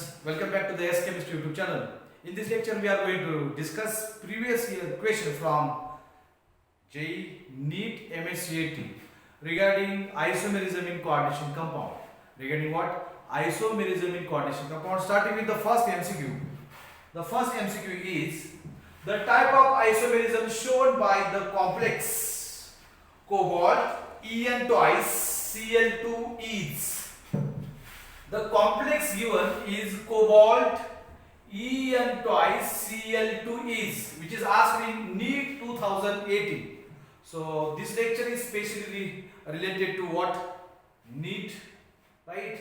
students, welcome back to the S Chemistry YouTube channel. In this lecture we are going to discuss previous year question from JEE NEET MSCAT regarding isomerism in coordination compound. Regarding what? Isomerism in coordination compound. Starting with the first MCQ. The first MCQ is the type of isomerism shown by the complex cobalt En twice Cl2 is. The complex given is cobalt En twice Cl2 is, which is asked in NEET 2018. So this lecture is specially related to what? NEET, right?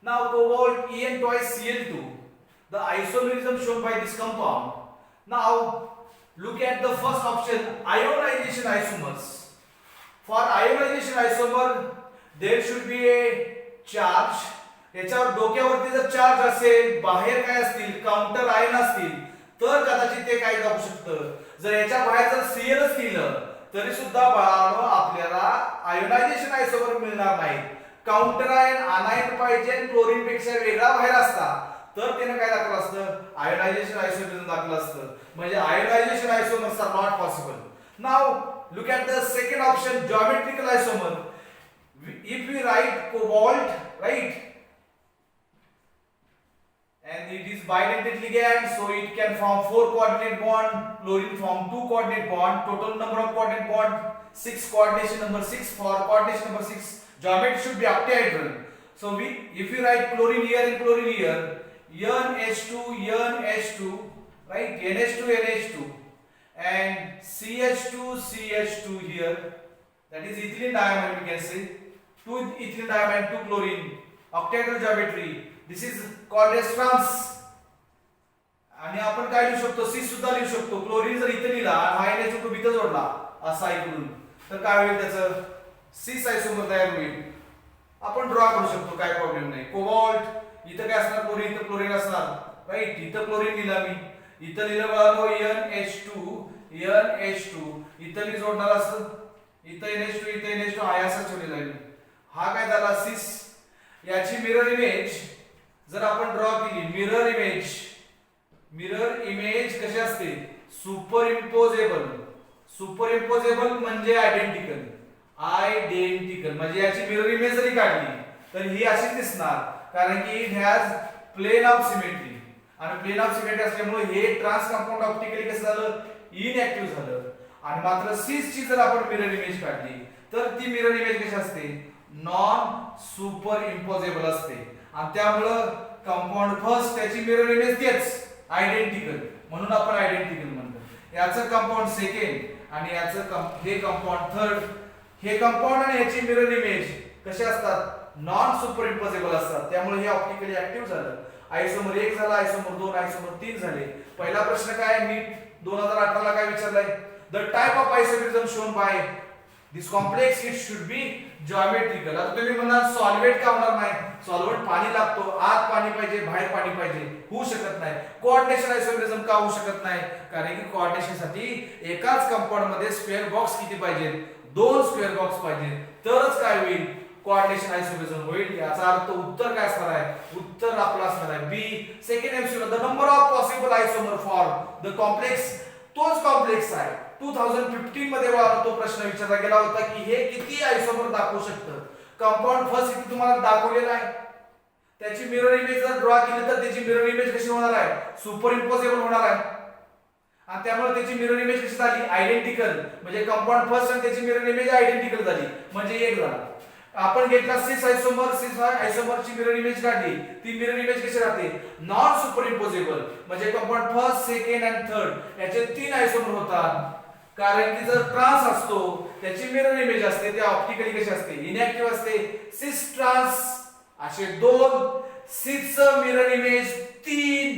Now cobalt En twice Cl2, the isomerism shown by this compound. Now look at the first option, ionization isomers. For ionization isomer there should be a charge. याच्यावर डोक्यावरती जर charge असेल, बाहेर काय असतील, counter ion असतील, तर कदाचित ते काय जाऊ शकतं. जर याच्या बाहेर जर Cl केलं तरी सुद्धा बाळांनो आपल्याला आयोनायझेशन आयसोमर मिळणार नाही. काउंटर आयन अनायन पाहिजे, क्लोरीन पेक्षा वेगळा बाहेर असता तर त्याने काय दाखवलं असतं, आयोनायझेशन आयसोमर दाखवलं असतं. म्हणजे ionization isomers are not possible. Now look at the second option, geometrical isomer. If we write cobalt, right, and it is bidentate ligand, so it can form 4 coordinate bond, chlorine form 2 coordinate bond. Total number of coordinate bond 6, coordination number 6. For coordination number 6 geometry should be octahedral. So if we write chlorine here and chlorine here, NH2, right, NH2 NH2 and CH2 here, that is ethylene diamine, we can say 2 ethylene diamine, 2 chlorine, octahedral geometry. This is called as trans. आणि आपण काय लिहू शकतो, C सुद्धा लिहू शकतो. Chlorine जर इथे लिहिला आणि हा NH2 इथे जोडला असा इकडून, तर काय होईल, त्याचं सिस आयसोमर तयार होईल. आपण ड्रॉ करू शकतो, काय प्रॉब्लेम नाही. कोबाल्ट इथे काय असणार, क्लोरीन, इथे क्लोरीन असणार, राईट. इथे क्लोरीन लिहिला मी, इथे लिहिलं बघा NH2 इथे मी जोडणार असं, इथे NH2 हा असा ठेवलेला आहे. हा काय झाला, सिस. याची मिरर इमेज जर आपण ड्रॉ केली, मिरर इमेज कशी असते, सुपरइम्पोजेबल. सुपरइम्पोजेबल म्हणजे आयडेंटिकल. म्हणजे याची मिरर इमेज जरी काढली तर ही अशी दिसणार, कारण की it has plane of symmetry. आणि प्लेन ऑफ सिमेट्री असल्यामुळे हे ट्रान्स कंपाऊंड ऑप्टिकली कसं झालं, इनएक्टिव्ह झालं. आणि मात्र सिस ची जर आपण मिरर इमेज काढली तर ती मिरर इमेज कशी असते, नॉन सुपरइम्पोजेबल असते. आणि त्यामुळे कंपाऊंड फर्स्ट त्याची मिरर इमेज तेच आयडेंटिकल, म्हणून आपण आयडेंटिकल म्हणतो. याचं कंपाऊंड सेकंड आणि याचं हे कंपाऊंड थर्ड. हे कंपाऊंड आणि याची मिरर इमेज कसे असतात, नॉन सुपरइम्पोजेबल असतात. त्यामुळे हे ऑप्टिकली ऍक्टिव्ह झालं. आयसोमर 1 झाला, आयसोमर 2, आयसोमर 3 झाले. पहिला प्रश्न काय, नीट 2018 ला काय विचारलाय, the type of isomerism shown by this complex it should be geometrical. आता तुम्ही म्हणाल सॉल्व्हेंट का होणार नाही, सॉल्व्हेंट पाणी लागतो, आत पाणी पाहिजे, बाहेर पाणी पाहिजे, होऊ शकत नाही. कोऑर्डिनेशन आयसोमेरिझम का होऊ शकत नाही, कारण की कोऑर्डिनेशन साठी एकाच कंपाऊंड मध्ये स्क्वेअर बॉक्स किती पाहिजे, 2 स्क्वेअर बॉक्स पाहिजे, तरच काय होईल, कोऑर्डिनेशन आयसोमेरिझम होईल. याचा अर्थ उत्तर काय असणार आहे, उत्तर आपलं असणार आहे B. Second MCQ, the number of possible isomer for the complex, तोच कॉम्प्लेक्स आहे. 2015 मध्ये तो प्रश्न विचारला गेला होता की हे किती आयसोमर दाखवू शकतं. कंपाऊंड फर्स्ट इथे तुम्हाला दाखवलेला आहे, त्याची मिरर इमेज जर ड्रॉ केली तर त्याची मिरर इमेज कशी होणार आहे, सुपरइम्पोजेबल होणार आहे. आणि त्यामुळे त्याची मिरर इमेज कशी झाली, आयडेंटिकल. म्हणजे कंपाऊंड फर्स्ट आणि त्याची मिरर इमेज आयडेंटिकल झाली, म्हणजे एक झाला. आपण घेतला सिस आयसोमरची मिरर इमेज काढली, ती मिरर इमेज कशी राहते, नॉन सुपरइम्पोजेबल. म्हणजे कंपाऊंड फर्स्ट, सेकंड आणि थर्ड याचे 3 आयसोमर होतात. कारण की जर ट्रान्स असतो त्याची मिरर इमेज असते, ते ऑप्टिकली कशी असते, इनएक्टिव्ह असते. सिस ट्रान्स असे 2, सिस मिरर इमेज 3,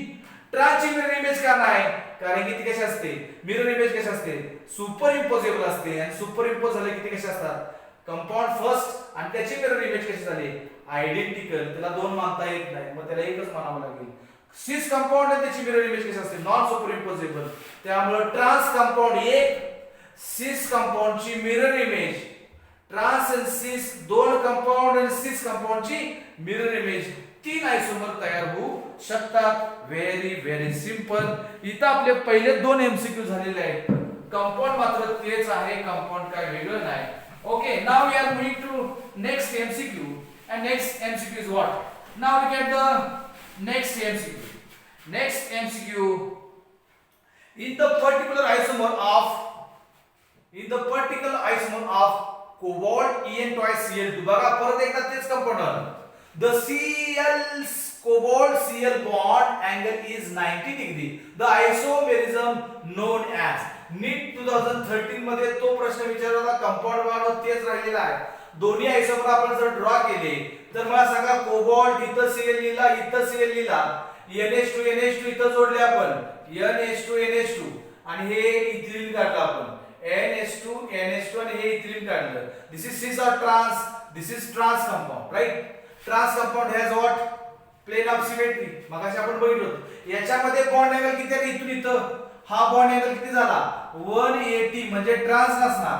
ट्रान्सची मिरर इमेज का नाही, कारण की ती कशी असते, मिरर इमेज कशी असते, सुपरइम्पोजेबल असते. आणि सुपरइम्पोज झाले की ते कशी असतात, कंपाऊंड फर्स्ट आणि त्याची मिरर इमेज कशी झाली, आयडेंटिकल. त्याला 2 मानता येत नाही, मग त्याला एकच मानावं लागेल. सिस कंपाऊंड आणि त्याची मिरर इमेज कशी असते, नॉन सुपरइम्पोजेबल. त्यामुळे ट्रान्स कंपाऊंड 1, सिस कंपाऊंडची मिरर इमेज ट्रान्स आणि सिस दोन कंपाऊंड आणि सिस कंपाऊंडची मिरर इमेज तीन आयसोमर तयार होऊ शकतात. Very very simple. इथं आपले पहिले दोन एमसीक्यू झालेले आहेत. कंपाऊंड मात्र तेच आहे, कंपाऊंड काय वेगळं नाही. Okay, now we are moving to next MCQ and next MCQ is what? Now look at the next MCQ. Next MCQ, in the particular isomer of cobalt En twice Cl2, बघा परत एकदा तेच compound आलं. The Cl cobalt Cl bond angle is 90 degree. The isomerism known as. नीट 2013 मध्ये तो प्रश्न विचारला, compound वाढव तेच राहिलेला आहे. दोन्ही आयसोमर आपण जर ड्रॉ केले तर मला सांगा, कोबाल्ट इथं Cl लिहिला, इथं Cl लिहिला, NH2 NH2 इथं जोडले आपण, NH2 NH2 आणि हे इथिलीन काढलं आपण, NH2 NH2 आणि हे इथिलीन काढलं. दिस is cis or trans, this is trans compound, right. Trans compound has what? Plane of symmetry. मगाशी आपण बघितलं होतं. याच्यामध्ये बॉन्ड अँगल किती आहे? इथून इथं हा बॉन्ड अँगल किती झाला? 180, म्हणजे ट्रांस नसणार.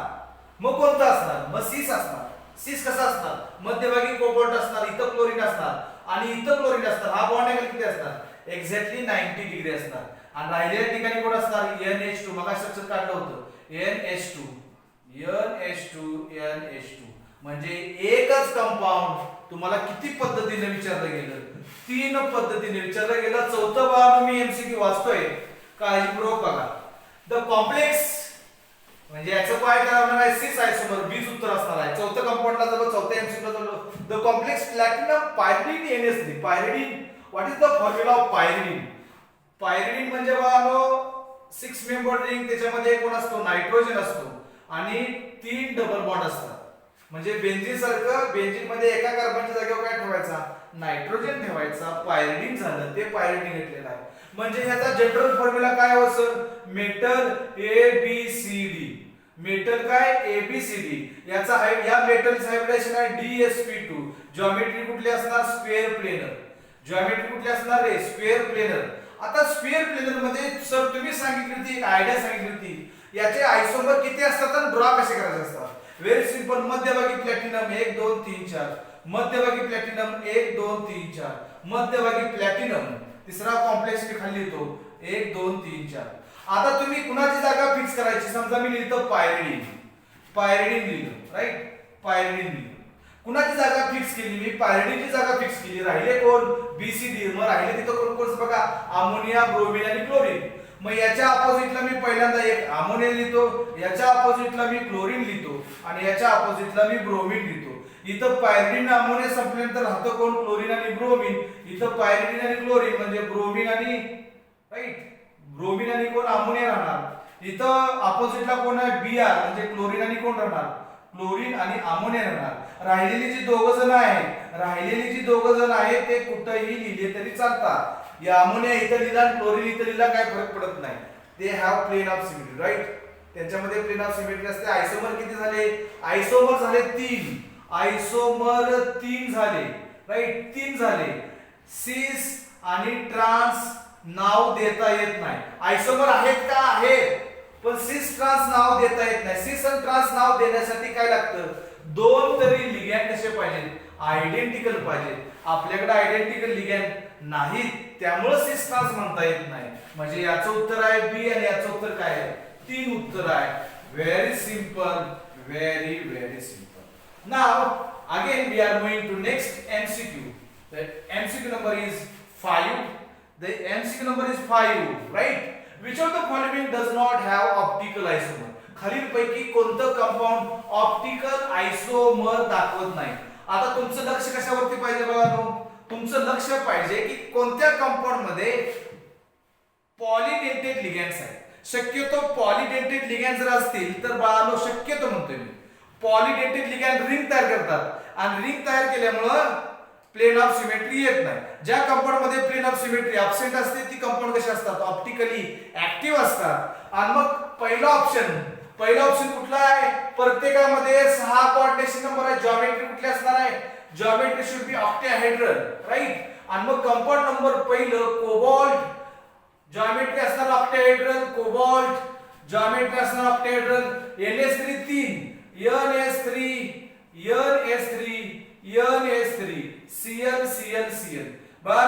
मग कोणता असणार? मग सिस असणार. सिस कसा असणार? मध्यभागी कोबाल्ट असणार, इथं क्लोरीन असणार आणि इथं क्लोरीन असणार. हा बॉन्ड अँगल किती असणार? एक्झॅक्टली 90 डिग्री असणार. आणि राहिलेल्या ठिकाणी कोण असणार? NH2. मग स्ट्रक्चर काढलं होतं, NH2 NH2. म्हणजे एकच कंपाऊंड तुम्हाला किती पद्धतीने विचारलं गेलं? तीन पद्धतीने विचारलं गेलं. चौथं बघा, मी एमसीक्यू वाचतोय, काळजीपूर्वक बघा. द कॉम्प्लेक्स म्हणजे याचं काय करणार आहे? सिस आयसोमर, बीज उत्तर असणार आहे. चौथं कंपाऊंडला झालं, चौथ्या एमसीक्यूला झालं. The complex platinum pyridine NH3. Pyridine, what is the formula of pyridine? Pyridine म्हणजे बघा 6 मेंबर रिंग, त्याच्यामध्ये कोण असतो? नायट्रोजन असतो आणि 3 डबल बॉन्ड असतात. म्हणजे बेंझिन सारखं, बेंझिन मध्ये एका कार्बनच्या जागेवर काय ठेवायचा? नायट्रोजन ठेवायचा. पायरिडीन झालं, ते पायरिडीन घेतलेलं आहे. म्हणजे याचा जनरल फॉर्म्युला काय हो सर? Metal ABCD. मेटल काय? ABCD. याचा या मेटलचं हायब्रिडेशन आहे DsP2. जॉमेट्री कुठली असणार? Square planar. जॉमेट्री कुठली असणार रे? Square planar. आता स्क्वेअर प्लेनर मध्ये सर तुम्ही सांगितली होती, एक आयडिया सांगितली होती, याचे आयसोमर किती असतात आणि ड्रॉ कसे करायचे असतात? Very simple. मध्यभागी प्लॅटिनम 1 2 3 4, मध्यभागी प्लॅटिनम 1 2 3 4, मध्यभागी प्लॅटिनम. तिसरा कॉम्प्लेक्स मी खाली लिहितो 1 2 3 4. आता तुम्ही कुणाची जागा फिक्स करायची? समजा मी लिहितो पायरिडीन. पायरिडीन लिहिलं, राईट. पायरिडीन लिहिलं. कुणाची जागा फिक्स केली? मी पायरिडीनची जागा फिक्स केली. राहिले कोण? BCD. मग राहिले तिथं कोण कोण बघा? अमोनिया, ब्रोमीन आणि क्लोरीन. मग याच्या अपोजिटला मी पहिल्यांदा एक अमोनिया लिहितो, याच्या अपोजिटला मी क्लोरीन लिहितो आणि याच्या अपोजिटला मी ब्रोमीन लिहितो. इथं पायरिडीन अमोनिया संपल्यानंतर राहतं कोण? क्लोरीन आणि ब्रोमीन. इथं पायरिडीन आणि क्लोरीन म्हणजे ब्रोमीन आणि, राईट, ब्रोमीन आणि कोण? अमोनिया राहणार. इथं अपोजिटला कोण आहे? Br म्हणजे क्लोरीन आणि कोण राहणार? क्लोरीन आणि अमोनिया राहणार. राहिलेली जी दोघ जण आहेत ते कुठेही लिहिले तरी चालतात. या अमोनिया इथं लिहिला, क्लोरीन इथं लिहिला, काय फरक पडत नाही. ते have plane of symmetry, right. त्याच्यामध्ये प्लेन ऑफ सिमेट्री असते. आयसोमर किती झाले? आयसोमर झाले 3. आयसोमर 3 झाले, राईट. 3 झाले. सिस आणि ट्रान्स नाव देता येत नाही. आयसोमर आहेत का? आहेत, पण सिस ट्रान्स नाव देता येत नाही. सिस आणि ट्रान्स नाव देण्यासाठी काय लागतं? 2 तरी लिगॅंड कसे पाहिजेत? आयडेंटिकल पाहिजेत. आपल्याकडे आयडेंटिकल लिगॅंड नाहीत, त्यामुळे सिस ट्रान्स म्हणता येत नाही. म्हणजे याचं उत्तर आहे बी आणि याचं उत्तर काय आहे? 3 उत्तर आहे. Very simple, very very simple. Now again we R going to next MCQ. The MCQ number is 5. The MCQ number is 5, right? Which of the following does not have optical isomer? खालील पैकी कोणतं compound optical आयसोमर दाखवत नाही? आता तुमचं लक्ष कशावरती पाहिजे बघा? तुमचं लक्ष पाहिजे की कोणत्या कंपाऊंड मध्ये पॉलीडेंटेड लिगॅंड्स आहेत. शक्यतो पॉलीडेंटेड लिगॅंड जर असतील तर बाळांनो, शक्यतो म्हणतोय मी, पॉलीडेंटेड लिगॅंड रिंग तयार करतात आणि रिंग तयार केल्यामुळं प्लेन ऑफ सिमेट्री येत नाही. ज्या कंपाऊंड मध्ये प्लेन ऑफ सिमेट्री अब्सेंट असते ती कंपाऊंड कशी असतात? ऑप्टिकली ऍक्टिव्ह असतात. आणि मग पहिला ऑप्शन कुठला आहे? प्रत्येकामध्ये 6 कोऑर्डिनेशन नंबर आहे. जॉमेट्री कुठली असणार आहे? Geometry should be octahedral, right. आणि मग कंपाऊंड नंबर पहिलं कोबाल्ट, जॉमेट्री असणार ऑक्टाहेड्रल. कोबाल्ट जॉमेट्री असणार octahedral. NH3 3, NH3 NH3 NH3 Cl Cl Cl. बघा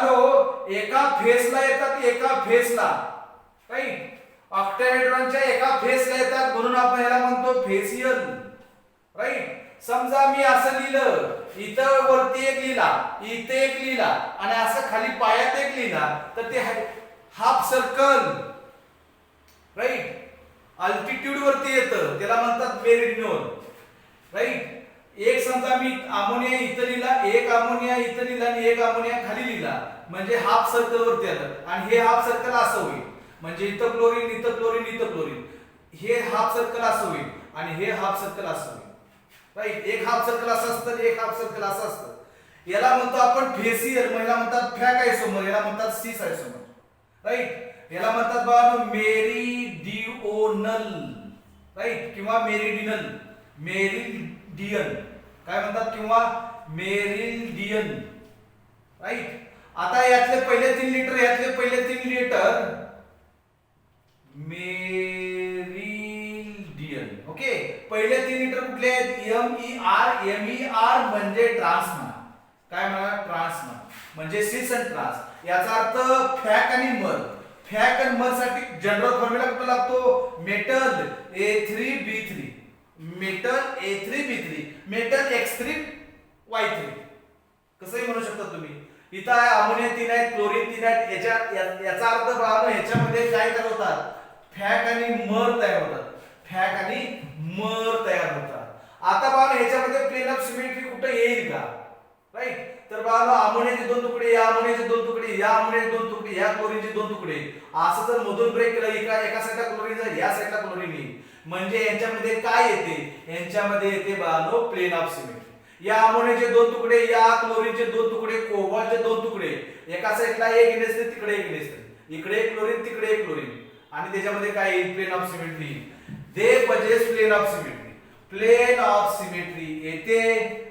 एका फेसला येतात, एका फेसला, राईट, ऑक्टाहेड्रॉनच्या एका फेसला येतात म्हणून आपण याला म्हणतो फेसियल, राईट. समजा मी असं लिहिलं, इथं वरती एक लिहिला, इथे एक लिहिला आणि असं खाली पायात एक लिहिला, तर ते हाफ सर्कल, राईट, अल्टिट्यूड वरती येतं, त्याला म्हणतात मेरिडियन, राईट. एक समजा मी अमोनिया इथं लिहिला, एक अमोनिया इथं लिहिला आणि एक अमोनिया खाली लिहिला, म्हणजे हाफ सर्कल वरती आलं आणि हे हाफ सर्कल असं होईल, म्हणजे इथं क्लोरीन इथं क्लोरीन इथं क्लोरीन, हे हाफ सर्कल असं होईल आणि हे हाफ सर्कल असं होईल, राईट. एक हाफ सर्कल असं असतं, एक हाफ सर्कल असं असतं. याला म्हणतो आपण फेसियल, याला म्हणतात फॅक आयसोमर, याला म्हणतात सिस आयसोमर, राईट. याला म्हणतात बघा मेरिडिओनल, राईट, किंवा मेरिडियनल, मेरिडियन काय म्हणतात, किंवा मेरिडियन, राईट. आता यातले पहिले 3 लिटर, यातले पहिले 3 लिटर मेरिडियन, ओके. पहिले 3 लिटर कुठले आहेत, MER म्हणजे ट्रान्स म्हणा, काय म्हणा, ट्रान्स म्हणा, म्हणजे सिस आणि ट्रान्स. याचा अर्थ फॅक आणि मर. फॅक आणि मर साठी जनरल फॉर्म्युला कुठला लागतो, metal A3B3, metal A3B3, metal X3Y3, कसंही म्हणू शकता तुम्ही. इथं आहे अमोनिया 3 आहेत, क्लोरीन 3 आहेत. याचा अर्थ बघा ह्याच्यामध्ये काय तयार होतात, फॅक आणि मर तयार होतात, फॅक आणि मर तयार होतात. आता बघा ह्याच्यामध्ये प्लेन ऑफ सिमेट्री कुठे येईल का, राईट. तर बघा अमोनियाचे 2 तुकडे, या अमोनियाचे 2 तुकडे, या अमोनियाचे 2 तुकडे, या क्लोरीनचे 2 तुकडे, असं जर मधून ब्रेक केलं, एका साईडला क्लोरीन जाईल, या साईडला क्लोरीन येईल, म्हणजे यांच्यामध्ये काय येते, यांच्यामध्ये येते बघा प्लेन ऑफ सिमेट्री. या अमोनियाचे 2 तुकडे, या क्लोरीनचे 2 तुकडे, कोबाल्टचे 2 तुकडे, एका साईडला एक इलेक्ट्रॉन तिकडे एक इलेक्ट्रॉन, इकडे एक क्लोरीन तिकडे एक क्लोरीन, आणि त्याच्यामध्ये काय येईल, plane of symmetry. They possess plane of symmetry, plane of symmetry येते.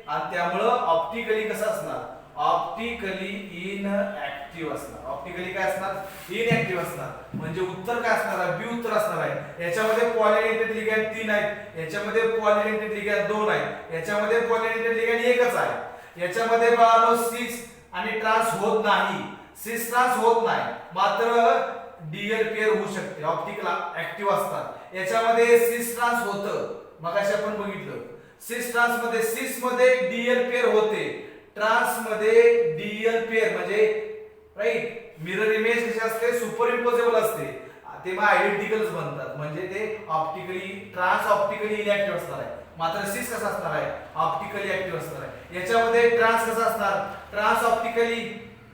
आणि त्यामुळे ऑप्टिकली कसं असणार, ऑप्टिकली इनऍक्टिव्ह असणार. ऑप्टिकली काय असणार, इनऍक्टिव्ह असणार. म्हणजे उत्तर काय असणार आहे, बी उत्तर असणार आहे. याच्यामध्ये पॉलिएडेंटेड लिगॅंड 3 आहेत, याच्यामध्ये पॉलिएडेंटेड लिगॅंड 2 आहेत, याच्यामध्ये पॉलिएडेंटेड लिगॅंड एकच आहे. याच्यामध्ये बघा सिस आणि ट्रान्स होत नाही, सिस ट्रान्स होत नाही, मात्र डीएल पेअर होऊ शकते, ऑप्टिकल ऍक्टिव्ह असतात. याच्यामध्ये सिस ट्रान्स होतं, मगाशी आपण बघितलं. सिस ट्रान्स मध्ये, सिस मध्ये डीएल पेअर होते, ट्रान्स मध्ये डीएल पेअर म्हणजे, राईट, मिरर इमेज कशी असते, सुपर इम्पोजेबल असते, तेव्हा आयडेंटिकल्स बनतात. म्हणजे ते ऑप्टिकली, ट्रान्स ऑप्टिकली इनऍक्टिव्ह असणार आहे, मात्र सिस कसा असणार आहे, ऑप्टिकली ऍक्टिव्ह असणार आहे. याच्यामध्ये ट्रान्स कसा असणार, ट्रान्स ऑप्टिकली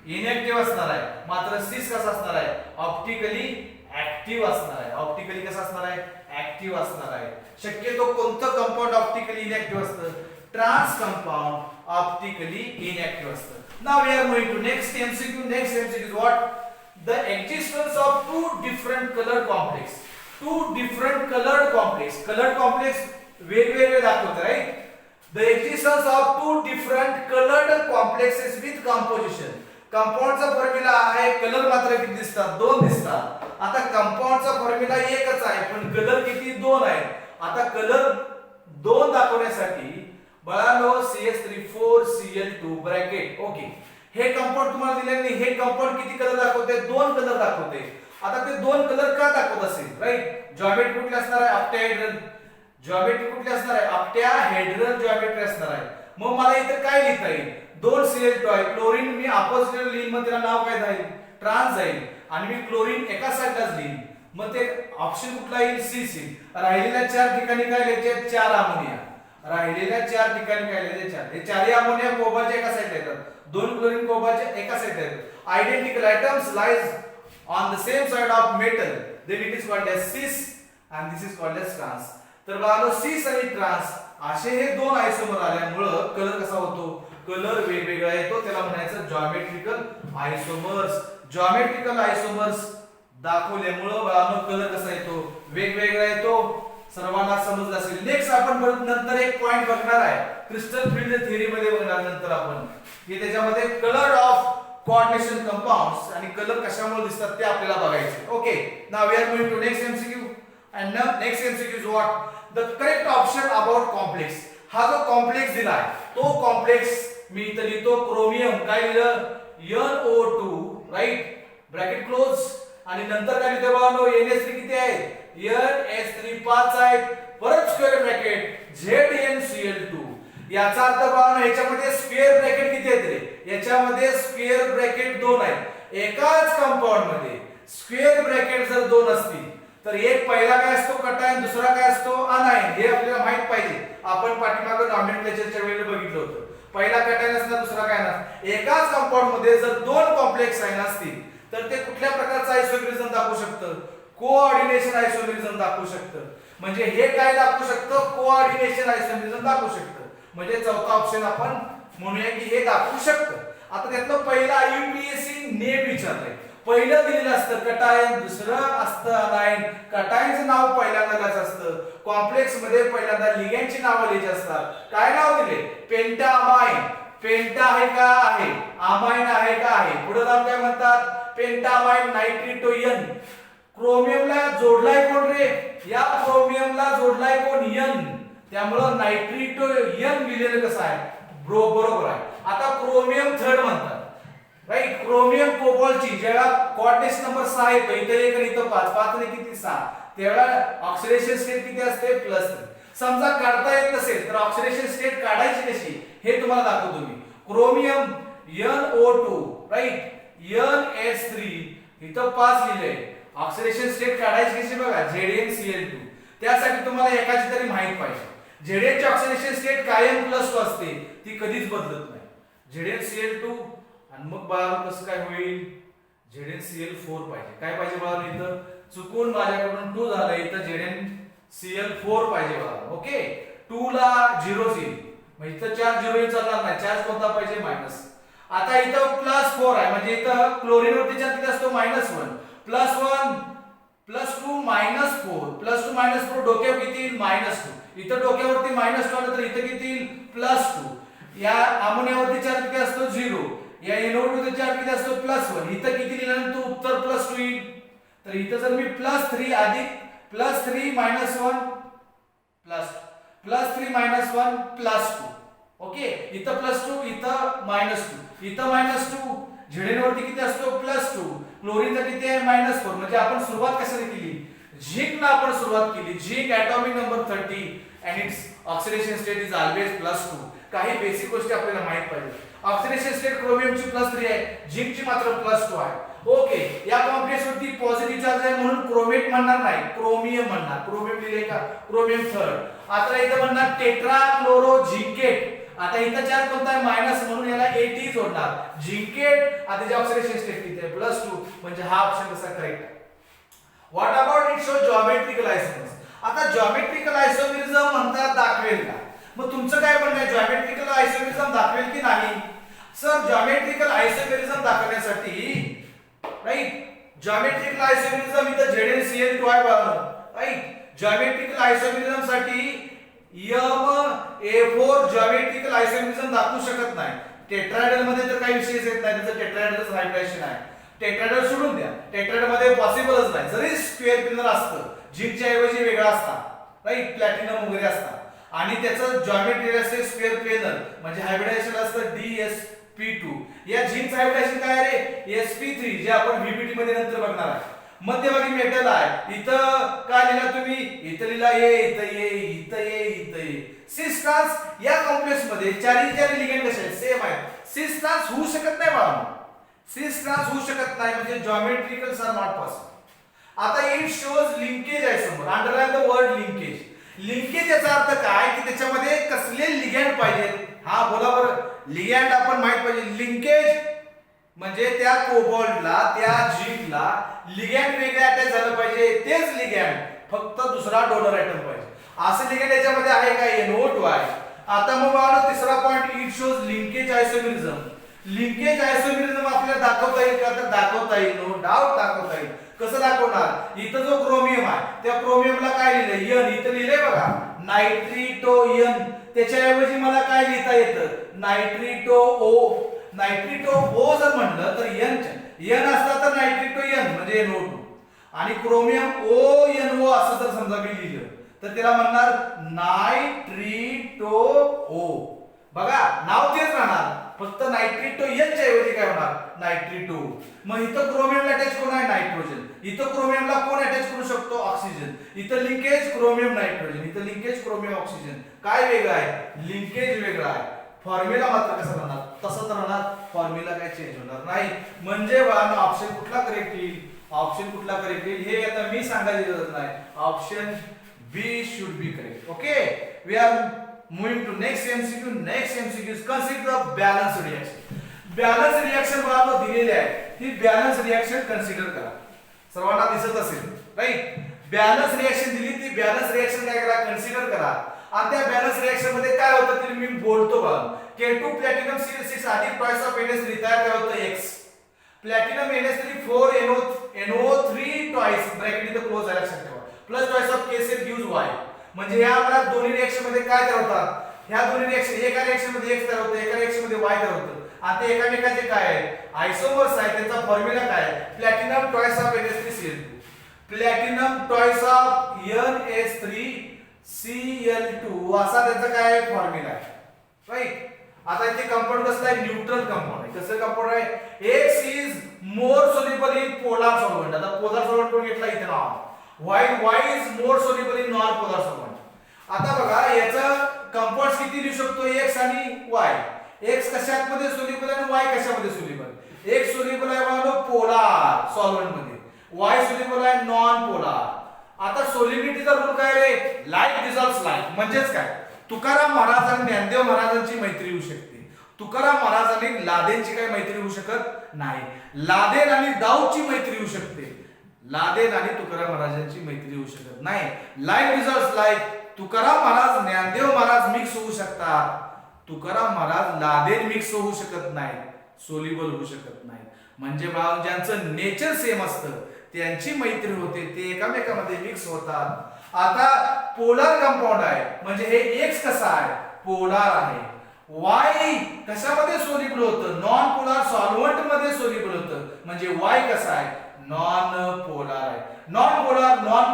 इनऍक्टिव्ह असणार आहे, मात्र सिस कसा असणार आहे, ऑप्टिकली ऍक्टिव्ह असणार आहे. ऑप्टिकली कसं असणार आहे, ऍक्टिव्ह असणार आहे. शक्यतो कोणतं कंपाऊंड ऑप्टिकली इनऍक्टिव्ह असतं, ट्रान्स कंपाऊंड ऑप्टिकली इनऍक्टिव्ह असतं. Now we R going to next MCQ. Next MCQ is what, the existence of two different colored complex. Two different colored complex. Colored complex वेगवेगळे दाखवते, right. The existence of two different colored complexes with composition. कंपाऊंडचा formula आहे, colour मात्र किती दिसतात, 2 दिसतात. आता कंपाऊंडचा formula एकच आहे, पण कलर किती, 2 आहेत. आता कलर 2 दाखवण्यासाठी बघा CH3 4Cl2 ब्रॅकेट, ओके. हे कंपाऊंड तुम्हाला दिले नाही, हे कंपाऊंड किती कलर दाखवते, 2 कलर दाखवते. आता ते 2 कलर का दाखवत असेल, राईट. जॉमेट्री कुठली असणार आहे, ऑक्टाहेड्रल. जॉमेट्री कुठली असणार आहे, ऑक्टाहेड्रल जॉमेट्री असणार आहे. मग मला इथे काय लिहिता येईल, 2 Cl2 आहे, क्लोरीन मी अपोजिट लिहीन, मग त्याला नाव काय जाईल, ट्रान्स जाईल, आणि मी क्लोरीन एका साईडलाच लिहीन, मग ते ऑप्शन कुठला येईल, सी सी. राहिलेल्या 4 ठिकाणी काय लिहायचे, 4 अमोनिया. राहिलेल्या 4 ठिकाणी काय लिहायचे, 4. हे 4 अमोनिया कोबाल्टच्या एका साईडला येतात, 2 क्लोरीन कोबाल्टच्या एका साईडला येतात. Identical items lies on the same side of metal, then it is called as cis and this is called as trans. तर बघा सिस आणि ट्रान्स असे हे 2 आयसोमर आल्यामुळे कलर कसा होतो, कलर वेगवेगळा येतो, त्याला म्हणायचं जॉमेट्रिकल आयसोमर्स. जॉमेट्रिकल आयसोमर्स दाखवल्यामुळे बघा कलर कसा येतो, वेगवेगळा येतो. सर्वांना समजलं असेल. नेक्स्ट आपण नंतर एक पॉइंट बघणार आहे, क्रिस्टल फील्ड थिअरी मध्ये बघणार नंतर आपण, की त्याच्यामध्ये कलर ऑफ कोऑर्डिनेशन कंपाऊंड्स आणि कलर कशामुळे दिसतात ते आपल्याला बघायचे. ओके, now we R going to next MCQ. And now next MCQ is what, the correct option about complex. हा जो कॉम्प्लेक्स दिलाय तो कॉम्प्लेक्स मी इथं लिहितो क्रोमियम, काय लिहिलं NO2 राईट, ब्रॅकेट क्लोज, आणि नंतर काय लिहितो बाबांनो NH3 किती आहेत, NH3 5 आहेत, परत स्क्वेअर ब्रॅकेट ZnCl2. याचा अर्थ बाबांनो याच्यामध्ये स्क्वेअर ब्रॅकेट किती आहेत रे, याच्यामध्ये स्क्वेअर ब्रॅकेट 2 आहेत. एकाच कंपाऊंड मध्ये स्क्वेअर ब्रॅकेट जर 2 असतील तर एक पहिला काय असतो कटायन, दुसरा काय असतो अनायन, हे आपल्याला माहित पाहिजे. आपण पाठीमागे नॉमेनक्लेचरच्या वेळेला बघितलं होतं, पहिला कटायन असणार दुसरा काय असणार. एकाच कंपाऊंड मध्ये जर 2 कॉम्प्लेक्स आयन असतील तर ते कुठल्या प्रकारचं आयसोमेरिझम दाखवू शकतं, कोऑर्डिनेशन आयसोमेरिझम दाखवू शकतं. म्हणजे हे काय दाखवू शकतं, कोऑर्डिनेशन आयसोमेरिझम दाखवू शकतं. म्हणजे चौथा ऑप्शन आपण म्हणूया की हे दाखवू शकतं. आता त्यातलं पहिला UPSC नेम विचारलंय, पहिलं दिलेलं असतं कटायन, दुसरं असतं अनायन. कटायनचं नाव पहिल्यांदा लिहायचं असतं, कॉम्प्लेक्स मध्ये पहिल्यांदा लिगँडची नावं लिहायची असतात. काय नाव दिले, पेंटा अमाइन, पेंटा आहे का आहे, अमाइन आहे का आहे, पुढे जाऊन काय म्हणतात पेंटा अमाइन नायट्रिटोयन. क्रोमियमला जोडलाय कोण रे, या क्रोमियमला जोडलाय कोण N, त्यामुळं नायट्रिटोयन लिहिलेलं कसं आहे बरोबर आहे. आता क्रोमियम थर्ड म्हणतात राईट, क्रोमियम कोबाल्टची जेव्हा कोऑर्डिनेट नंबर 6 येतो, इथे 1 आणि इथे 5, 5 आणि किती 6, तेव्हा ऑक्सिडेशन स्टेट किती असते +3. समजा काढता येत नसेल तर ऑक्सिडेशन स्टेट काढायची कशी हे तुम्हाला दाखवतो मी. क्रोमियम NO2 राईट, NH3 इथं 5 लिहिलंय, ऑक्सिडेशन स्टेट काढायची कशी बघा ZnCl2. त्यासाठी तुम्हाला एकाची तरी माहित पाहिजे. Zn ची ऑक्सिडेशन स्टेट कायम +2 असते, ती कधीच बदलत नाही. ZnCl2 आणि मग बाळा कसं काय होईल, ZnCl4 पाहिजे. काय पाहिजे बाळा, इथं चुकून माझ्याकडून 2 झालं, इथं ZnCl4 पाहिजे बाळा. ओके, 2 ला 0 येईल, म्हणजे इथं चार्ज 0 चालणार नाही, चार्ज कोणता पाहिजे मायनस. आता इथं +4 आहे, म्हणजे इथं क्लोरीन वरती चार्ज किती असतो -1, +1 +2 -4, +2 -4 डोक्यावर किती येईल -2. इथं डोक्यावरती -2 आलं तर इथं किती येईल +2. या अमोनियावरती चार्ज किती असतो 0, या NO2 चा चार्ज किती असतो +1, इथं किती लिहिल्यानंतर उत्तर +2 येईल. तर इथं जर मी +3 अधिक +3 -1 +3 -1 +2, ओके, इथं +2 इथं -2, इथं -2, Zn वरती किती असतो +2, क्लोरीनचा किती आहे -4. म्हणजे आपण सुरुवात कशाने केली, झिंक ना आपण सुरुवात केली. Zinc atomic number 30 and its oxidation state is always +2. काही बेसिक गोष्टी आपल्याला माहित पाहिजे. ऑक्सिडेशन स्टेट क्रोमियमची +3 आहे, झिंकची मात्र +2 आहे. ओके, या कॉम्प्लेक्स वरती पॉझिटिव्ह चार्ज आहे म्हणून क्रोमेट म्हणणार नाही, क्रोमियम म्हणणार. क्रोमियम लिहिले का, क्रोमियम थर्ड. आता इथं म्हणणार टेट्राक्लोरोझिंकेट. आता इथं चार्ज कोणता आहे मायनस, म्हणून याला AT जोडणार. झिंकेट आता जे ऑक्सिडेशन स्टेट किती आहे +2, म्हणजे हा ऑप्शन कसा करेक्ट आहे. What about it show geometrical आयसोमर्स. आता जॉमेट्रिकल आयसोमेरिझम म्हणतात दाखवेल का, मग तुमचं काय म्हणणं आहे, जॉमेट्रिकल आयसोमेरिझम दाखवेल की नाही. सर जॉमेट्रिकल आयसोमेरिझम दाखवण्यासाठी राईट, जॉमेट्रिकल आयसोमेरिझम इथं ZnCl2 आहे बघा राईट. जॉमेट्रिकल आयसोमेरिझम साठी MA4 जॉमेट्रिकल आयसोमेरिझम दाखवू शकत नाही. टेट्राहेड्रल मध्ये तर काही विशेष येत नाही, त्याचं टेट्राहेड्रल हायब्रिडेशन आहे. टेट्राहेड्रल सोडून द्या, टेट्राहेड्रल मध्ये पॉसिबलच नाही. जरी स्क्वेअर पिनर असतं, झिंकच्या ऐवजी वेगळा असतात राईट, प्लॅटिनम वगैरे असतात, आणि त्याचं जॉमेट्री असते स्क्वेअर प्लेनर, म्हणजे हायब्रिडेशन असतं DsP2. या झिंकचं हायब्रिडेशन काय रे sp3, जे आपण VPT मध्ये नंतर बघणार आहे. मध्यभागी मेटल आहे, इथं काय लिहिला तुम्ही, इथं लिहिला A, इथं A, इथं A, इथं A. सिस ट्रान्स या कॉम्प्लेक्स मध्ये चारी लिगेंड कसे आहेत सेम आहेत. सिस ट्रान्स होऊ शकत नाही बाळा, सिस ट्रान्स होऊ शकत नाही, म्हणजे जॉमेट्रिकल आर नॉट पॉसिबल. आता इट शोज लिंकेज आहे समोर, underline the word linkage. Linkage याचा अर्थ काय की त्याच्यामध्ये कसले लिगँड पाहिजेत. हा बोला बरं, लिगँड आपण माहित पाहिजे. लिंकेज म्हणजे त्या कोबाल्टला, त्या झिंकला लिगँड वेगळे अटॅच झालं पाहिजे, तेच लिगँड फक्त दुसरा डोनर आयटम पाहिजे. असं लिगँड याच्यामध्ये आहे का, NO2 आहे. आता मग बघा तिसरा point, it shows linkage isomerism. Linkage isomerism आपल्याला दाखवता येईल का, तर दाखवता येईल, नो डाऊट दाखवता येईल. कसं दाखवणार, इथं जो क्रोमियम आहे त्या क्रोमियमला काय लिहिलंय N, इथं लिहिलंय बघा नायट्रिटोयन. त्याच्याऐवजी मला काय लिहिता येतं नायट्रिटोओ. नायट्रिटोओ जर म्हणलं तर N असला तर नायट्रिटोयन म्हणजे NO2, आणि क्रोमियम ONO असं जर समजा मी लिहिलं तर त्याला म्हणणार नायट्रिटो ओ. बघा नाव तेच राहणार, फक्त नायट्रिटो एन च्या ऐवजी काय होणार नायट्रिटो. मग इथं क्रोमियमला अटॅच कोण आहे नायट्रोजन, इथं क्रोमियमला कोण अटॅच करू शकतो ऑक्सिजन. इथं लिंकेज क्रोमियम नायट्रोजन, इथं लिंकेज क्रोमियम ऑक्सिजन. काय वेगळं आहे, लिंकेज वेगळं आहे. फॉर्म्युला मात्र कसं राहणार तसंच राहणार, फॉर्म्युला काय चेंज होणार नाही. म्हणजे बाळांनो ऑप्शन कुठला करेक्ट येईल, ऑप्शन कुठला करेक्ट येईल हे आता मी सांगायची गरज नाही. Option B should be correct. Okay, we are moving to next MCQ. Next MCQ is consider the balance reaction. Balance reaction बाळांनो दिलेली आहे, ही बॅलन्स रिएक्शन कन्सिडर करा. सर्वांना दिसत असेल राईट. बॅलन्स रिएक्शन दिली, ती बॅलन्स रिएक्शन काय करा कन्सिडर करा. आणि त्या बॅलन्स रिएक्शन मध्ये काय होतं ते मी बोलतो बघा. K2 प्लॅटिनम CH6 अधिक ट्वाइस ऑफ NH3 तयार काय होतं X. Platinum NH3 4 NO3 twice bracket इथं क्लोज आहे लक्षात ठेवा. Plus twice of KCl gives Y. म्हणजे या मला दोन्ही रिएक्शन मध्ये काय तयार होतात, ह्या दोन्ही रिएक्शन एका रिएक्शन मध्ये X तयार होतं, एका रिएक्शन मध्ये Y तयार होतं. आणि ते एकामेकांचे काय आहे आयसोमर्स आहे. त्यांचा फॉर्म्युला काय आहे platinum twice of NH3Cl2. Platinum twice of NH3Cl2 असा त्याचा काय फॉर्म्युला आहे राईट. आता इथे कंपाऊंड कसला आहे न्यूट्रल कंपाऊंड आहे. कसं कंपाऊंड आहे, X is more soluble in polar solvent. आता पोलार सॉल्व्हेंट कोण घेतला ethanol, while Y is more soluble in non polar solvent. आता बघा याचा कंपाऊंड्स किती लिहू शकतो X आणि Y. X कशात मध्ये सोल्युबल आणि Y कशामध्ये सोल्युबल. X सोल्युबल आहे म्हणून पोलार सॉल्व्हेंट मध्ये, Y सोल्युबल आहे नॉन पोलार. आता सोल्युबिलिटीचा रूल काय रे, लाईक डिझॉल्व्स लाईक. म्हणजेच काय, तुकाराम महाराज आणि ज्ञानदेव महाराजांची मैत्री होऊ शकते, तुकाराम महाराज आणि लादेनची काय मैत्री होऊ शकत नाही. लादेन आणि दाऊदची मैत्री होऊ शकते, लादेन आणि तुकाराम महाराजांची मैत्री होऊ शकत नाही. Like dissolves like. Tukaram Maharaj Dnyandev Maharaj mix होऊ शकतात, तुकाराम महाराज लादेन मिक्स होऊ शकत नाही, सोल्युबल होऊ शकत नाही. म्हणजे ज्यांचं नेचर सेम असतं त्यांची मैत्री होते, ते एकामेकांमध्ये मिक्स होतात. आता पोलार कंपाऊंड आहे म्हणजे हे X कसा आहे पोलार आहे, Y कशामध्ये सोल्युबल होतं नॉन पोलार सॉल्व्हेंट मध्ये सोल्युबल होतं, म्हणजे Y कसा आहे नॉन पोलार आहे. नॉन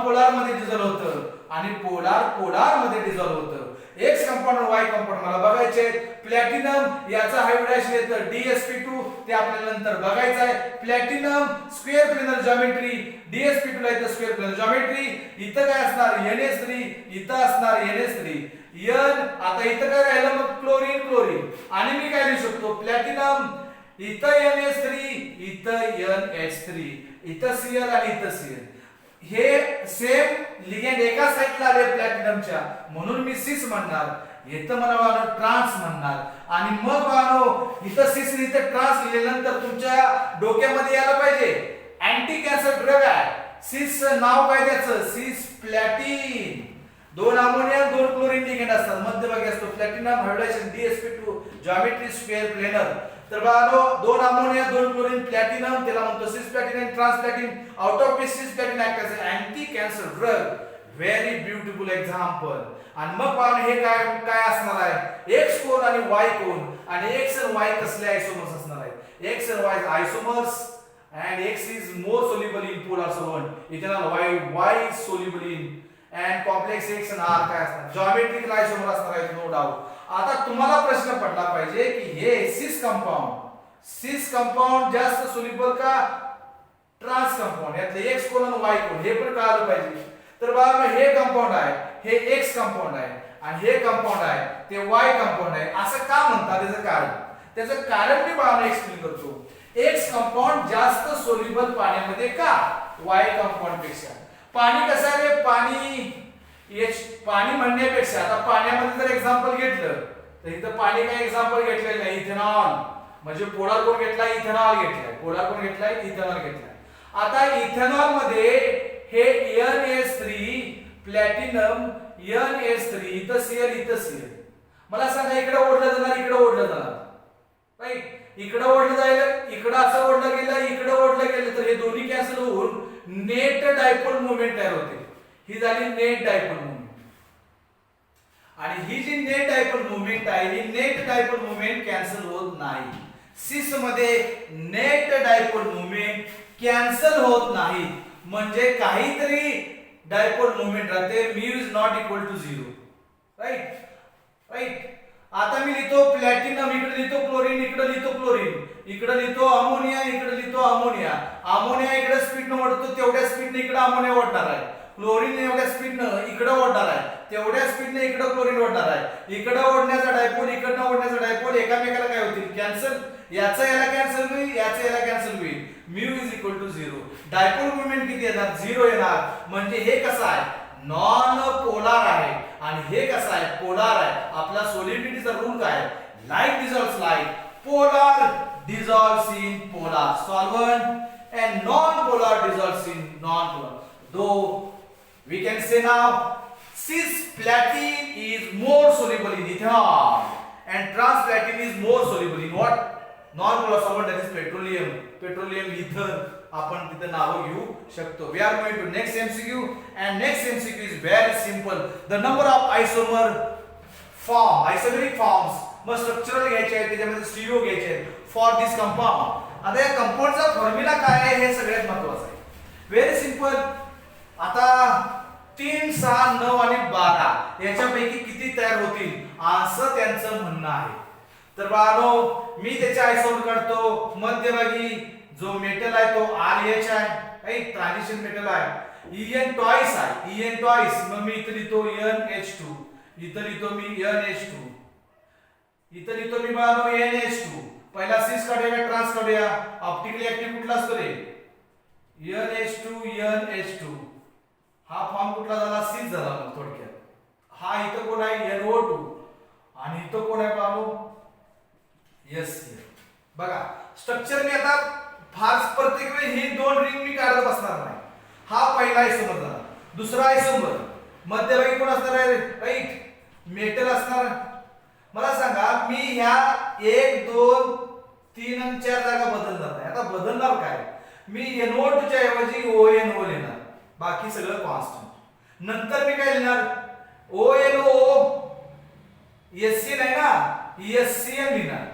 पोलार मध्ये डिझॉल्व्ह होतं आणि पोलार मध्ये डिझॉल्व्ह होतं. X कंपाऊंड Y कंपाऊंड मला बघायचे. प्लॅटिनम याचा हायब्रिडायजेशन येतं DsP2, ते आपल्याला नंतर बघायचं आहे. Platinum square planar geometry, DsP2 ला येतं स्क्वेअर प्लेनर जॉमेट्री. इथं काय असणार NH3, इथं असणार NH3 N. आता इथं काय राहिलं मग क्लोरीन. आणि मी काय लिहू शकतो प्लॅटिनम इथं NH3, इथं NH3, इथं Cl आणि इथं Cl. हे सेम लिगेंड एका साइडला आले प्लॅटिनमच्या, म्हणून मी सिस म्हणणार. इथं मला ट्रान्स म्हणणार. आणि मग वानो इथं सिस इथं ट्रान्स लिहिल्यानंतर तुमच्या डोक्यामध्ये यायला पाहिजे अँटी कॅन्सर ड्रग आहे. सिस नाव काय त्याचं सिस प्लॅटिन. 2 अमोनिया 2 क्लोरीन लिगेंड असतात, मध्यभागी असतो platinum hybridisation DsP2 geometry square planar. तर बाळांनो 2 अमोनिया 2 क्लोरीन प्लॅटिनम त्याला म्हणतो सिस प्लॅटिन आणि transplatin. Out of this cisplatin act as anti cancer drug. Very beautiful example. आणि मग पाहून हे काय असणार आहे X कोन आणि Y कोन, आणि X आणि Y कसले आयसोमर्स असणार आहेत. X and Y आयसोमर्स and X is more soluble in polar solvent, ethanol Y is soluble in, and complex X and R काय असणार जॉमेट्रिकल आयसोमर असणार आहेत नो डाऊट. आता तुम्हाला प्रश्न पडला पाहिजे की हे सिस कंपाऊंड जास्त सोल्युबल का ट्रान्स कंपाऊंड, यातले X कोन आणि Y कोन हे पण कळालं पाहिजे. तर बघा हे कंपाऊंड आहे, हे X कंपाऊंड आहे, आणि हे कंपाऊंड आहे ते Y कंपाऊंड आहे. असं का म्हणतात त्याचं कारण मी बाळांना एक्सप्लेन करतो. X कंपाऊंड जास्त सोल्युबल पाण्यामध्ये का Y कंपाऊंड पेक्षा. पाणी कसं आहे पाणी म्हणण्यापेक्षा आता पाण्यामध्ये जर एक्झाम्पल घेतलं तर इथं पाणी काय एक्झाम्पल घेतलेलं नाही इथेनॉल, म्हणजे पोलार कोण घेतलाय इथेनॉल घेतलाय, पोलार कोण घेतलाय इथेनॉल घेतलाय. आता इथेनॉल मध्ये हे NH3 प्लॅटिनम NH3 इथं Cl. मला सांगा इकडे ओढलं जाणार इकडे ओढलं जाणार राईट, इकडे ओढलं जाईल इकडे असं ओढलं गेलं इकडे ओढलं गेलं तर हे दोन्ही कॅन्सल होऊन नेट डायपोल मोमेंट तयार होते. ही झाली नेट डायपोल मोमेंट. आणि ही जी नेट डायपोल मोमेंट आहे ही नेट डायपोल मोमेंट कॅन्सल होत नाही. सिस मध्ये नेट डायपोल मोमेंट कॅन्सल होत नाही, म्हणजे काहीतरी डायपोल मोमेंट राहते mu is not equal to 0. Right. आता मी लिहितो प्लॅटिनम, इकडे लिहितो क्लोरीन, इकडे लिहितो क्लोरीन, इकडे लिहितो अमोनिया, इकडे लिहितो अमोनिया. अमोनिया इकडे स्पीडनं ओढतो, तेवढ्या स्पीडने इकडे अमोनिया ओढणार आहे. क्लोरीन एवढ्या स्पीडनं इकडे ओढणार आहे, तेवढ्या स्पीडने इकडे क्लोरीन ओढणार आहे. इकडे ओढण्याचा डायपोल, इकडनं ओढण्याचा डायपोल एकामेकाला काय होतील? कॅन्सल. याचा याला कॅन्सल होईल, याचा याला कॅन्सल होईल. Mu is equal to 0. Dipole moment किती येणार? 0 येणार. म्हणजे हे कसं आहे? नॉन पोलार आहे. आणि हे कसं आहे? पोलार आहे. आपला सॉलिडिटीचा रूल काय? Light dissolves light, polar dissolves in polar solvent and non-polar dissolves in non-polar. Though we can say now cisplatin is more soluble in ethanol and transplatin is more soluble in what? Non-polar solvent, that is petroleum ether. आपण तिथे नाव घेऊ शकतो. We are going to next MCQ and next MCQ is very simple. The number of isomeric forms मग structural घ्यायचे आहे, त्याच्यामध्ये stereo घ्यायचे आहे फॉर दिस कंपाऊंड. आता या कंपाऊंडचा फॉर्म्युला काय आहे हे सगळ्यात महत्त्वाचं आहे. Very simple. आता 3, 6, 9 आणि 12 याच्यापैकी किती तयार होतील असं त्यांचं म्हणणं आहे. तर बाळांनो मी त्याचे आयसोमर काढतो. मध्यभागी जो मेटल आहे तो RH आहे, राईट, ट्रान्झिशन मेटल आहे. En ट्वाइस आहे, En ट्वाइस. मग मी इथे लिहितो NH2, इथे लिहितो मी NH2, इथे लिहितो मी बाळांनो NH2. पहिला सिस काढूया, ट्रान्स काढूया. ऑप्टिकली ऍक्टिव्ह कुठला असतो रे? NH2. हा फॉर्म कुठला झाला? सिस झाला. मग थोडक्यात हा इथं कोण आहे? NO2 आणि इथं कोण आहे बाळांनो? SCl. बघा स्ट्रक्चर मी आता फार प्रत्येक वेळी ही 2 रिंग मी काढत बसणार नाही. हा पहिला आयसोमर झाला. दुसरा आयसोमर मध्यभागी कोण असणार आहे? राईट, मेटल असणार. मला सांगा मी ह्या 1, 2, 3 आणि 4 जागा बदलणार नाही. आता बदलणार काय? मी NO2 च्या ऐवजी ONO लिहिणार, बाकी सगळं कॉन्स्टंट. नंतर मी काय लिहिणार? ONO SC नाही ना, SCN लिहिणार.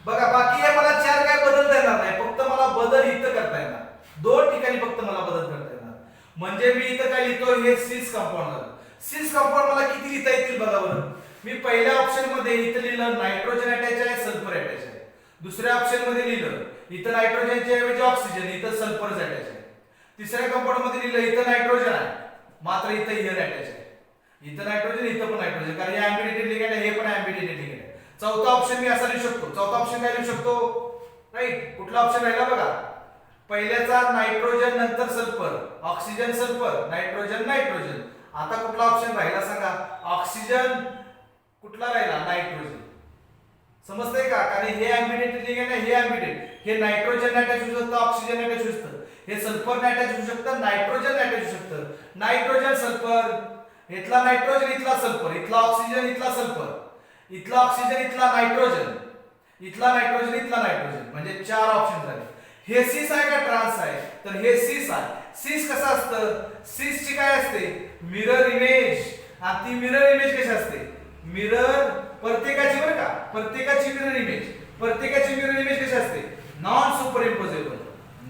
बघा बाकी हे मला 4 काय बदलता येणार नाही, फक्त मला बदल इथं करता येणार. 2 ठिकाणी फक्त मला बदल करता येणार. म्हणजे मी इथं काय लिहितो? हे सिस कंपाऊंड झालं. सिस कंपाऊंड मला किती लिहिता येतील बघा बरं. मी पहिल्या ऑप्शन मध्ये इथं लिहिलं नायट्रोजन अटॅच आहे, सल्फर अटॅच आहे. दुसऱ्या ऑप्शन मध्ये लिहिलं इथं नायट्रोजनच्या ऐवजी ऑक्सिजन, इथं सल्फर अटॅच आहे. तिसऱ्या कंपाऊंड मध्ये लिहिलं इथं नायट्रोजन आहे, मात्र इथं एन अटॅच आहे. इथं नायट्रोजन, इथं पण नायट्रोजन, कारण हे अँबिडेटेड लिगँड आहे, हे पण अँबिडेटेड लिगँड आहे. चौथा ऑप्शन मी असा लिहू शकतो. चौथा ऑप्शन काय लिहू शकतो? राईट, कुठला ऑप्शन राहिला बघा? पहिल्याचा नायट्रोजन, नंतर sulphur, oxygen sulphur, nitrogen nitrogen. आता कुठला ऑप्शन राहिला सांगा? ऑक्सिजन कुठला राहिला? नायट्रोजन. समजतंय का? कारण हे अँबिडेटेड लिगँड आहे, हे अँबिडेटेड. हे नायट्रोजन अटॅच होऊ शकतं, ऑक्सिजन अटॅच होऊ शकतं, हे सल्फर अटॅच होऊ शकतं, नायट्रोजन अटॅच होऊ शकतं. नायट्रोजन सल्फर, इथला नायट्रोजन, इथला सल्फर, इथला ऑक्सिजन, इथला सल्फर, इथला ऑक्सिजन, इथला नायट्रोजन, इथला नायट्रोजन, इथला नायट्रोजन. म्हणजे 4 ऑप्शन झाले. हे सिस आहे का ट्रान्स आहे? तर हे सिस आहे. सिस कसं असतं? सिस ची काय असते? Mirror image. आणि ती मिरर इमेज कशी असते? मिरर प्रत्येकाची, बरं का, प्रत्येकाची मिरर इमेज, प्रत्येकाची मिरर इमेज कशी असते? Non super imposable.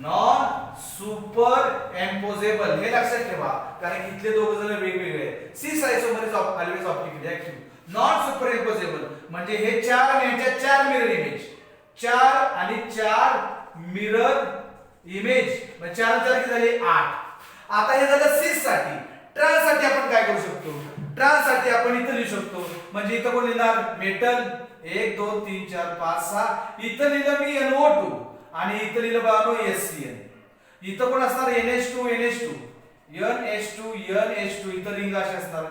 Non super imposable हे लक्षात ठेवा, कारण इथले दोघ जण वेगवेगळे आहेत. Cis isomer is always optically active. Non superimposable म्हणजे हे 4 आणि ह्याच्या 4 मिरर इमेज, 4 आणि 4 मिरर इमेज, म्हणजे 4 4 किती झाले? 8. आता हे झालं सिस साठी. ट्रान्स साठी आपण काय करू शकतो? ट्रान्स साठी आपण इथं लिहू शकतो. म्हणजे इथं कोण लिहिणार? मेटल 1 2 3 4 5 6. इथं लिहिलं मी NO2 आणि इथं लिहिलं बाळांनो SCN. इथं कोण असणार? NH2 NH2 NH2 NH2. इथं रिंग अशी असणार,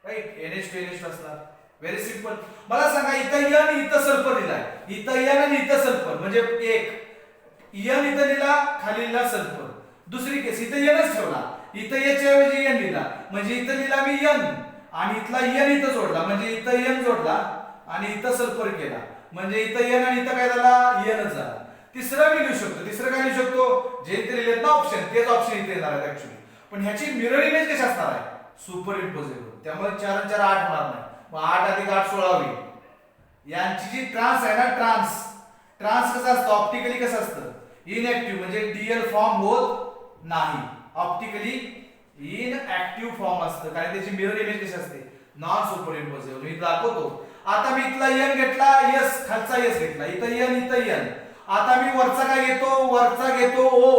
राईट, NH2 NH2 असणार. Very simple. मला सांगा इथं N, इथं सल्फर लिहिलाय, इथं N आणि इथं सल्फर, म्हणजे एक N इथं लिहिला, खाली लिहिला सल्फर. दुसरी केस इथं Nच ठेवला, इथं H ऐवजी N लिहिला, म्हणजे इथं लिहिला मी N आणि इथला N इथं जोडला, म्हणजे इथं N जोडला आणि इथं सल्फर केला, म्हणजे इथं N आणि इथं काय झाला? Nच झाला. तिसरं मी लिहू शकतो. तिसरं काय लिहू शकतो? जे इथे लिहिलेत ना ऑप्शन, तेच ऑप्शन इथे येणार आहेत ऍक्च्युअली. पण ह्याची मिरर इमेज कशी असणार आहे? Super imposable. त्यामुळे 4 आणि 4 8 होणार नाही. मग 8 अधिक 8 16 होईल. यांची जी ट्रान्स आहे ना, ट्रान्स कसं असतं? ऑप्टिकली कसं असतं? इनएक्टिव्ह, म्हणजे डीएल फॉर्म होत नाही, ऑप्टिकली इन ऍक्टिव्ह फॉर्म असतं कारण त्याची मिरर इमेज कशी असते नॉन सुपर इम्पोजेबल. मी दाखवतो. आता मी इथला n घेतला s खालचा s घेतला इथं n. आता मी वरचा काय घेतो वरचा घेतो o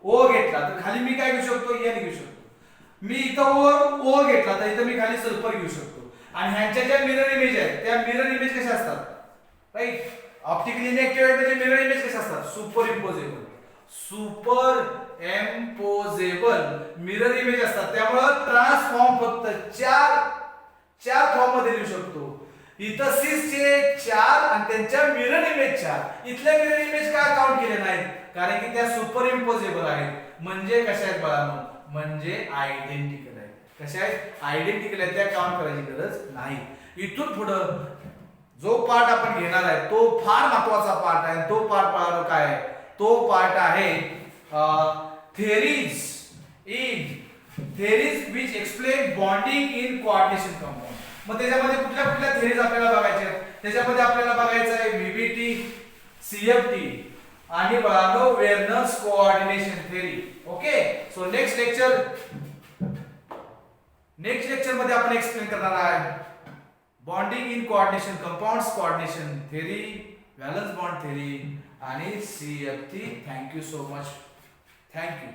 o घेतला तर खाली मी काय घेऊ शकतो n घेऊ शकतो. मी इथं o घेतला तर इथं मी खाली सल्फर घेऊ शकतो. आणि ह्यांच्या ज्या मिरर इमेज आहेत त्या मिरर इमेज कशा असतात राईट. ऑप्टिकली इनएक्टिव्ह म्हणजे मिरर इमेज कशा असतात सुपर इम्पोजेबल मिरर इमेज असतात. त्यामुळे ट्रान्सफॉर्म फक्त चार फॉर्म मध्ये लिहू शकतो. इथं सिसचे 4 आणि त्यांच्या मिरर इमेज 4. इथल्या मिरर इमेज काय काउंट केले नाहीत कारण की त्या सुपर इम्पोजेबल आहेत. म्हणजे कशा आहेत बाळांनो म्हणजे आयडेंटिकल आहेत. कशा आहेत आयडेंटिकल आहेत त्या काउंट करायची गरज नाही. इथून पुढं जो पार्ट आपण घेणार आहे तो फार महत्वाचा पार्ट आहे. तो पार्ट बाळांनो काय आहे तो पार्ट आहे theories which explain bonding in coordination compound. मग त्याच्यामध्ये कुठल्या कुठल्या थिअरीज आपल्याला बघायच्या आहेत त्याच्यामध्ये आपल्याला बघायचं आहे व्हीबीटी सीएफटी आणि बाळांनो Werner's coordination theory. Okay so next lecture मध्ये आपण एक्सप्लेन करणार आहे bonding in coordination compounds coordination theory valence bond theory आणि CFT. Thank you so much. Thank you.